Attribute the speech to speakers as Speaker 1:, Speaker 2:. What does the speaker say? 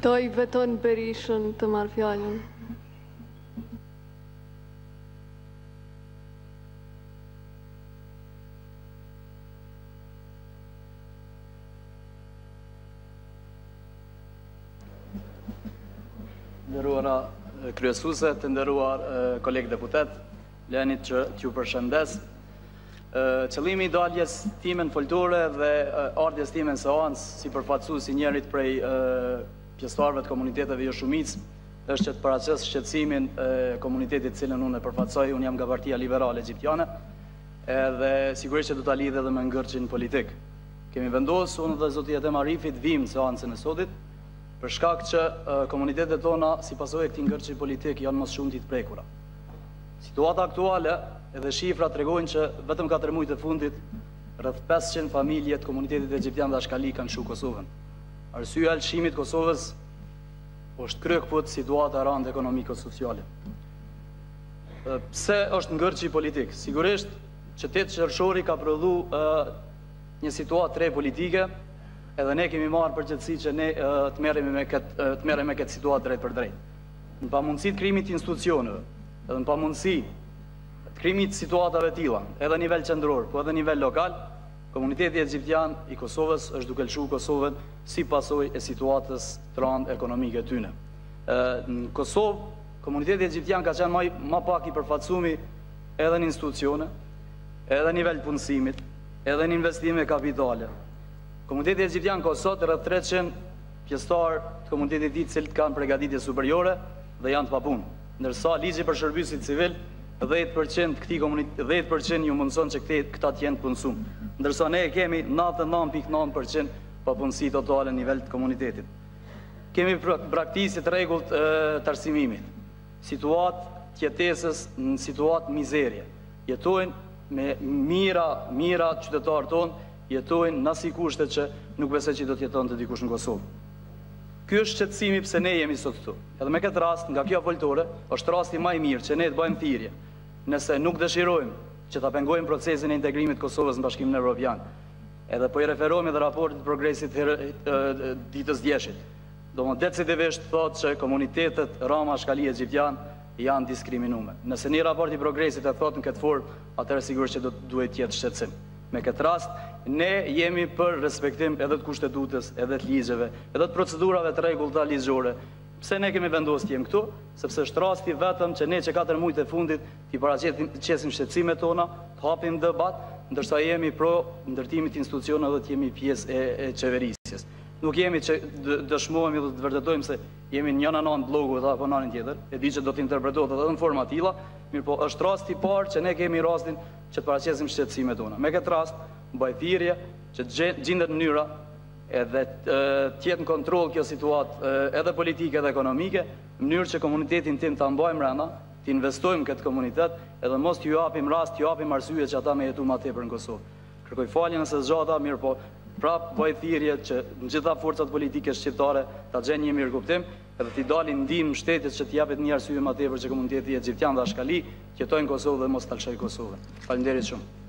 Speaker 1: Ftoj Beton Berishën të marrë fjallën.
Speaker 2: Nderuara kryesuese, të nderuar kolegë deputet, leni që t'ju përshëndes. Qëllimi i daljes time në foltore dhe ardhjes time në seancë si përfaqësues i njërit prej pjesëtarëve të komuniteteve jo shumicë është që të paraqes shqetësimin e komunitetit cilën unë e përfaqësoj. Unë jam nga Partia Liberale Egjiptiane, edhe sigurisht që do ta lidh edhe me ngërçin politik. Kemi vendosur unë dhe zoti Etem Arifi të vim në seancën e sotit për shkak që komunitetet tona si pasojë e këtij ngërçi politik janë mos shumti të prekura. Situata aktuale edhe shifra tregojnë që vetëm 4 muajt e fundit rreth 500 familje të komunitetit egjiptian dashkali kanë lëshuar Kosovën. Arsyeja e lëshimit të Kosovës është kryekfut situata e rëndë ekonomiko-sociale. Pse është ngërçi politik? Sigurisht që 8 qershori ka prodhuar një situatë tre politike, edhe ne kemi marrë përgjegjësi që ne të merremi me këtë situatë drejt për drejt. Në pamundësi të krijimit të institucioneve, edhe në pamundësi të krijimit të situatave të tilla, edhe nivel qendror, po edhe nivel lokal, komuniteti egjiptian i Kosovës është duke lëshuar Kosovën si pasojë e situatës të rëndë ekonomike tyne. Në Kosovë, komuniteti egjiptian ka qenë më pak i përfaqësuar edhe në institucione, edhe në nivel punësimit, edhe në investime kapitale. Komuniteti egjiptian ka sot rreth 300 pjesëtar të komunitetit të cilët kanë përgatitje superiore dhe janë të papunë, ndërsa ligji për shërbysit civil 10% ju mundson që këta të jenë të punësuar, ndërsa ne kemi 99.9% papunësi totale në nivel të komunitetit. Kemi braktisje të rregullt të arsimimit, situatë qetesës në situatë mizerje. Jetojnë me mira qytetarë tonë, jetojnë në si kushte që nuk besoj që do të jeton të dikush në Kosovë. Ky është shqetësimi pse ne jemi sot këtu. Edhe me këtë rast, nga kjo foltore, është rasti më i mirë që ne të bëjmë thirrje, nëse nuk dëshirojmë që ta pengojmë procesin e integrimit të Kosovës në Bashkimin Evropian. Edhe po i referohemi edhe raportit të progresit ditës djeshit. Decisivisht thotë që komunitetet Rama Shkali Egjiptian janë diskriminuar. Nëse një raport i progresit e thotë në këtë formë, atëherë sigurisht që duhet të jetë shqetësim. Me këtë rast, ne jemi për respektim edhe të kushtetutës, edhe të ligjeve, edhe të procedurave të rregullta ligjore. Pse ne kemi vendosur të jemi këtu? Sepse është rasti vetëm që ne që 4 muajt e fundit t'i paraqesim shqetësimet tona, të hapim debat, ndërsa jemi pro ndërtimit të institucioneve dhe të jemi pjesë e qeverisjes. Nuk jemi që dëshmohemi dhe të vërtetojmë se jemi njëna anë blogu dhe apo anën tjetër, e di që do të interpretohet edhe në forma tilla, mirë po është rasti i parë që ne kemi rastin që të paraqesim shqetësimet tona. Me këtë rast, bëj thirrje që gjendet mënyra edhe të jetë në kontroll kjo situatë edhe politike edhe ekonomike, në mënyrë që komunitetin tim ta mbajmë brenda, të investojmë këtë komunitet, edhe mos t'ju japim rast, t'ju japim arsye që ata me jetu më tepër në Kosovë. Kërkoj falje nëse zgjata, mirë po prapë bëj thirrje që në gjitha forcat politike shqiptare ta gjejnë një mirëkuptim, edhe t'i dalin ndihmë shtetit që t'i japet një arsye më tepër që komuniteti egjiptian dhe Ashkali të jetojnë në Kosovë dhe mos ta lëshojë Kosovën. Faleminderit shumë.